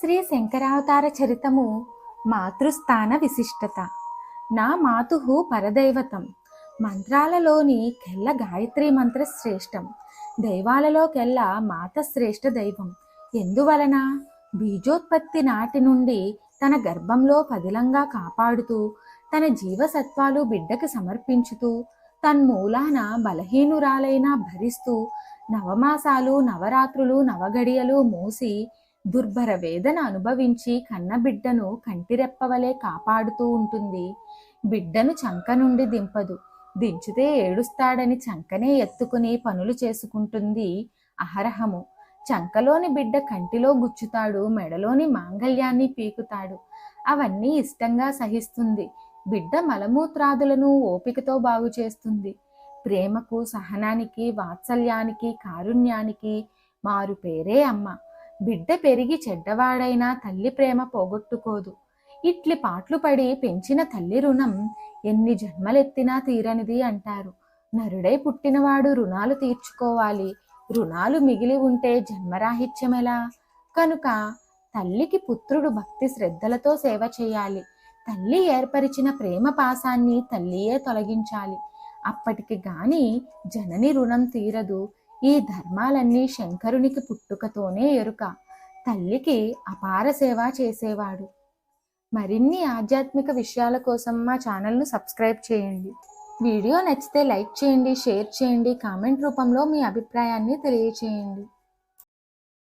శ్రీ శంకరావతార చరితము మాతృస్థాన విశిష్టత. నా మాతుః పరదైవతం. మంత్రాలలోని కెల్ల గాయత్రీ మంత్ర శ్రేష్టం. దైవాలలోకెల్లా మాత శ్రేష్ఠ దైవం. ఎందువలన? బీజోత్పత్తి నాటి నుండి తన గర్భంలో పదిలంగా కాపాడుతూ, తన జీవసత్వాలు బిడ్డకు సమర్పించుతూ, తన్మూలాన బలహీనురాలైనా భరిస్తూ, నవమాసాలు నవరాత్రులు నవగడియలు మోసి దుర్భర వేదన అనుభవించి కన్నబిడ్డను కంటిరెప్పవలే కాపాడుతూ ఉంటుంది. బిడ్డను చంక నుండి దింపదు. దించితే ఏడుస్తాడని చంకనే ఎత్తుకుని పనులు చేసుకుంటుంది అహరహము. చంకలోని బిడ్డ కంటిలో గుచ్చుతాడు, మెడలోని మాంగళ్యాన్ని పీకుతాడు. అవన్నీ ఇష్టంగా సహిస్తుంది. బిడ్డ మలమూత్రాదులను ఓపికతో బాగు చేస్తుంది. ప్రేమకు, సహనానికి, వాత్సల్యానికి, కారుణ్యానికి మారు పేరే అమ్మ. బిడ్డ పెరిగి చెడ్డవాడైనా తల్లి ప్రేమ పోగొట్టుకోదు. ఇట్లి పాట్లు పడి పెంచిన తల్లి రుణం ఎన్ని జన్మలెత్తినా తీరనిది అంటారు. నరుడై పుట్టినవాడు రుణాలు తీర్చుకోవాలి. రుణాలు మిగిలి ఉంటే జన్మరాహిత్యమెలా? కనుక తల్లికి పుత్రుడు భక్తి శ్రద్ధలతో సేవ చేయాలి. తల్లి ఏర్పరిచిన ప్రేమ పాసాన్ని తల్లియే తొలగించాలి. అప్పటికి గాని జనని రుణం తీరదు. ఈ ధర్మాలన్నీ శంకరునికి పుట్టుకతోనే ఎరుక. తల్లికి అపార సేవ చేసేవాడు. మరిన్ని ఆధ్యాత్మిక విషయాల కోసం మా ఛానల్ను సబ్స్క్రైబ్ చేయండి. వీడియో నచ్చితే లైక్ చేయండి, షేర్ చేయండి, కామెంట్ రూపంలో మీ అభిప్రాయాన్ని తెలియచేయండి.